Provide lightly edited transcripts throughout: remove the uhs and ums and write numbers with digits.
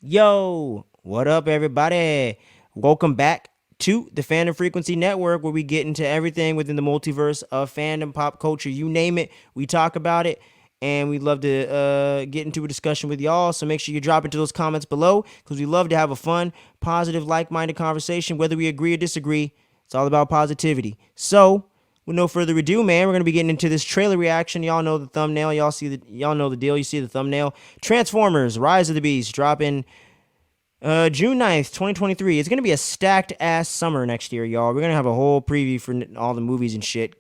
Yo, what up, everybody? Welcome back to the Fandom Frequency Network, where we get into everything within the multiverse of fandom, pop culture, you name it. We talk about it, and we'd love to get into a discussion with y'all. So make sure you drop into those comments below, because we love to have a fun, positive, like-minded conversation, whether we agree or disagree. It's all about positivity. So, with no further ado, man, we're gonna be getting into this trailer reaction. Y'all know the thumbnail. Y'all know the deal. You see the thumbnail. Transformers: Rise of the Beast dropping June 9th, 2023. It's going to be a stacked ass summer next year, y'all. We're going to have a whole preview for all the movies and shit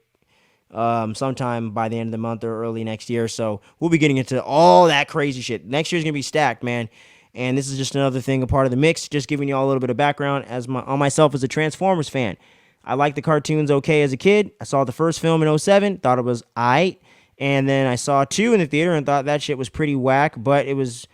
sometime by the end of the month or early next year. So we'll be getting into all that crazy shit. Next year's going to be stacked, man. And this is just another thing, a part of the mix, just giving you all a little bit of background on myself as a Transformers fan. I liked the cartoons okay as a kid. I saw the first film in '07, thought it was aight. And then I saw 2 in the theater and thought that shit was pretty whack, but it was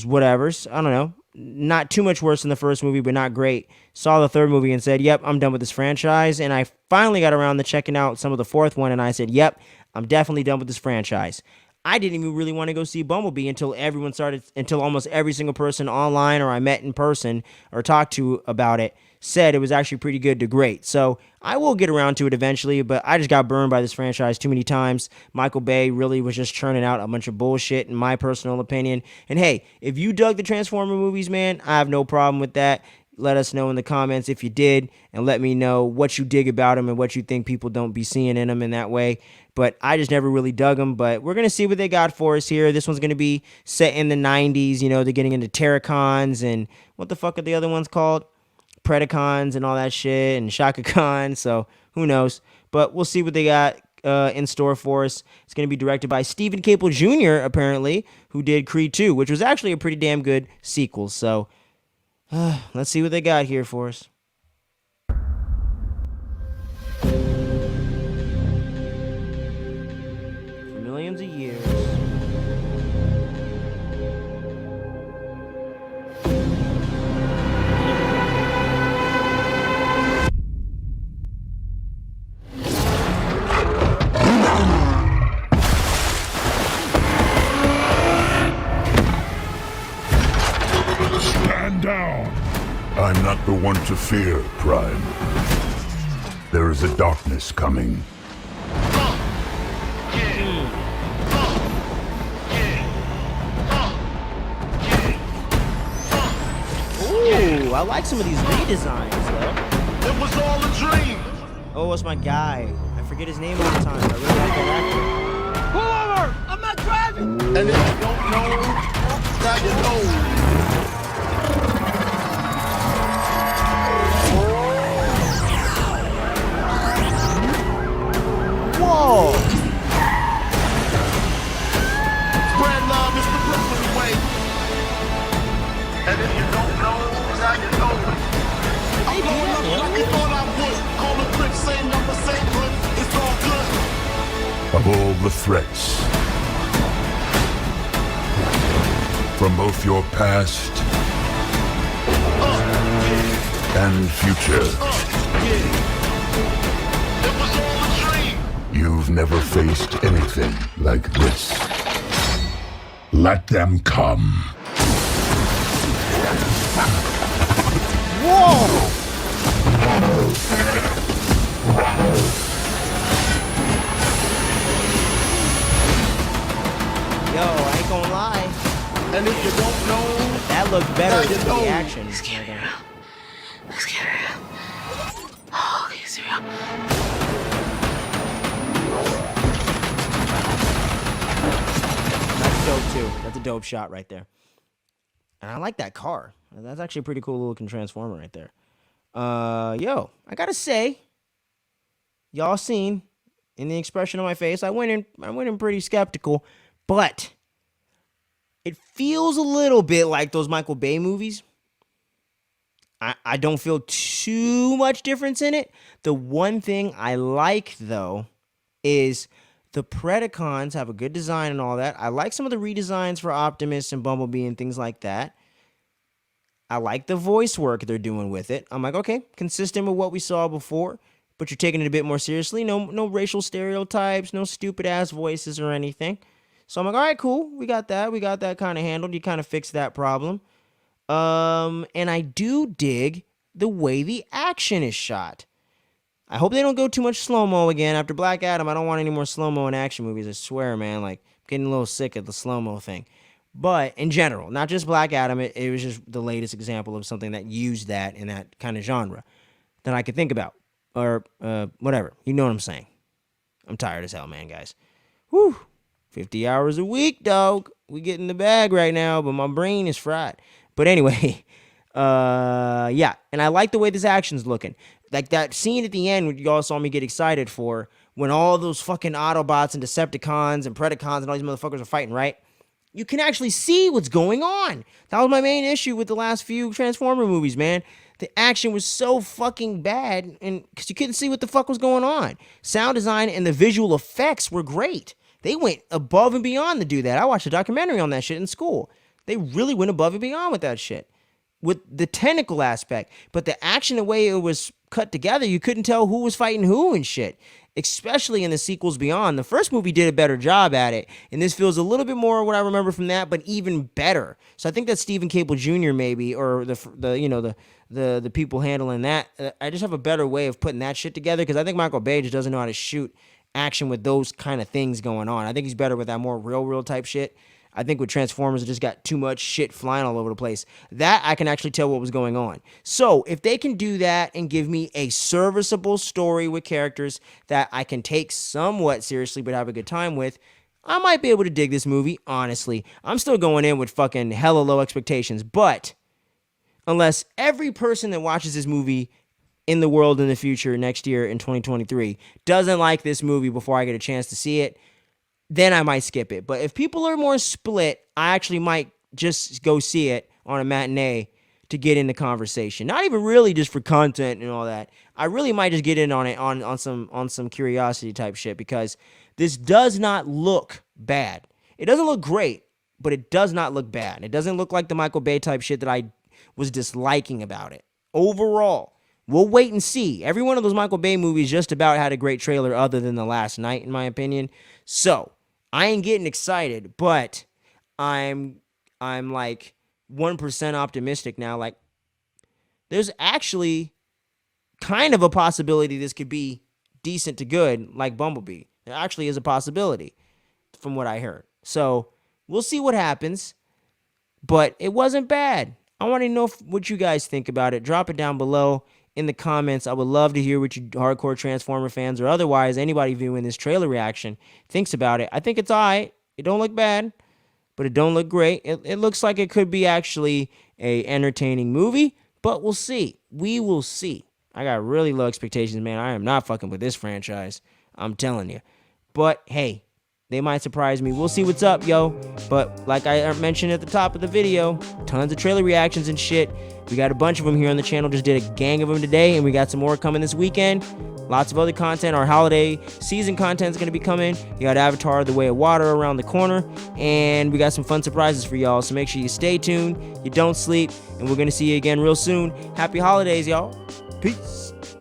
whatever. I don't know. Not too much worse than the first movie, but not great. Saw the third movie and said, yep, I'm done with this franchise. And I finally got around to checking out some of the fourth one, and I said, yep, I'm definitely done with this franchise. I didn't even really want to go see Bumblebee until almost every single person online or I met in person or talked to about it said it was actually pretty good to great. So I will get around to it eventually, but I just got burned by this franchise too many times. Michael Bay really was just churning out a bunch of bullshit, in my personal opinion. And hey, if you dug the Transformer movies, man, I have no problem with that. Let us know in the comments if you did, and let me know what you dig about them and what you think people don't be seeing in them in that way. But I just never really dug them. But we're going to see what they got for us here. This one's going to be set in the 90s. You know, they're getting into Terracons and what the fuck are the other ones called? Predacons and all that shit, and Shaka Khan. So who knows? But we'll see what they got in store for us. It's going to be directed by Stephen Caple Jr., apparently, who did Creed 2, which was actually a pretty damn good sequel. So let's see what they got here for us. For millions of years. Stand down! I'm not the one to fear, Prime. There is a darkness coming. Ooh, I like some of these redesigns, though. It was all a dream. Oh, it's my guy. I forget his name all the time. I really like that actor. Pull over! I'm not driving. And if you don't know, now you know. Whoa! Spread love is the Brooklyn way. And if you don't know, now you know. I'm blowing up like you thought I would. Call the crib, same number, same hood. It's all good. Of all the threats, from both your past and future, It was all a dream. you've never faced anything like this. Let them come. Whoa! Yo, I ain't gonna lie. And if you don't know, That looked better Now you than know. the action. Let's get real. Let's get real. Oh, okay, it's real. That's dope too. That's a dope shot right there. And I like that car. That's actually a pretty cool looking transformer right there. Yo, I gotta say, y'all seen in the expression on my face, I went in pretty skeptical, but it feels a little bit like those Michael Bay movies. I don't feel too much difference in it. The one thing I like, though, is the Predacons have a good design and all that. I like some of the redesigns for Optimus and Bumblebee and things like that. I like the voice work they're doing with it. I'm like, okay, consistent with what we saw before, but you're taking it a bit more seriously. No racial stereotypes, no stupid ass voices or anything. So I'm like, all right, cool. We got that kind of handled. You kind of fixed that problem. And I do dig the way the action is shot. I hope they don't go too much slow-mo again. After Black Adam, I don't want any more slow-mo in action movies. I swear, man. Like, I'm getting a little sick of the slow-mo thing. But in general, not just Black Adam, it was just the latest example of something that used that in that kind of genre that I could think about. Or whatever. You know what I'm saying. I'm tired as hell, man, guys. Whew. 50 hours a week, dog. We get in the bag right now, but my brain is fried. But anyway, yeah. And I like the way this action's looking. Like that scene at the end, when you all saw me get excited for, when all those fucking Autobots and Decepticons and Predacons and all these motherfuckers are fighting, right? You can actually see what's going on. That was my main issue with the last few Transformer movies, man. The action was so fucking bad, and because you couldn't see what the fuck was going on. Sound design and the visual effects were great. They went above and beyond to do that. I watched a documentary on that shit in school. They really went above and beyond with that shit. With the technical aspect. But the action, the way it was cut together, you couldn't tell who was fighting who and shit. Especially in the sequels beyond. The first movie did a better job at it. And this feels a little bit more what I remember from that, but even better. So I think that's Stephen Cable Jr. maybe, or the people handling that. I just have a better way of putting that shit together, because I think Michael Bay just doesn't know how to shoot action with those kind of things going on. I think he's better with that more real type shit. I think with Transformers, it just got too much shit flying all over the place. That, I can actually tell what was going on. So, if they can do that and give me a serviceable story with characters that I can take somewhat seriously but have a good time with, I might be able to dig this movie, honestly. I'm still going in with fucking hella low expectations, but unless every person that watches this movie in the world in the future, next year in 2023, doesn't like this movie before I get a chance to see it, then I might skip it. But if people are more split, I actually might just go see it on a matinee to get in the conversation. Not even really just for content and all that. I really might just get in on it on some curiosity type shit, because this does not look bad. It doesn't look great, but it does not look bad. It doesn't look like the Michael Bay type shit that I was disliking about it. Overall, we'll wait and see. Every one of those Michael Bay movies just about had a great trailer other than The Last Night, in my opinion. So, I ain't getting excited, but I'm like 1% optimistic now. Like, there's actually kind of a possibility this could be decent to good, like Bumblebee. There actually is a possibility from what I heard. So, we'll see what happens, but it wasn't bad. I want to know what you guys think about it. Drop it down below in the comments. I would love to hear what you hardcore Transformer fans, or otherwise anybody viewing this trailer reaction, thinks about it. I think it's alright. It don't look bad, but it don't look great. It looks like it could be actually a entertaining movie, but we'll see. We will see. I got really low expectations, man. I am not fucking with this franchise. I'm telling you. But hey, they might surprise me. We'll see what's up, yo. But like I mentioned at the top of the video, tons of trailer reactions and shit. We got a bunch of them here on the channel. Just did a gang of them today, and we got some more coming this weekend. Lots of other content. Our holiday season content is going to be coming. You got Avatar: The Way of Water around the corner, and we got some fun surprises for y'all. So make sure you stay tuned, you don't sleep, and we're going to see you again real soon. Happy holidays, y'all. Peace.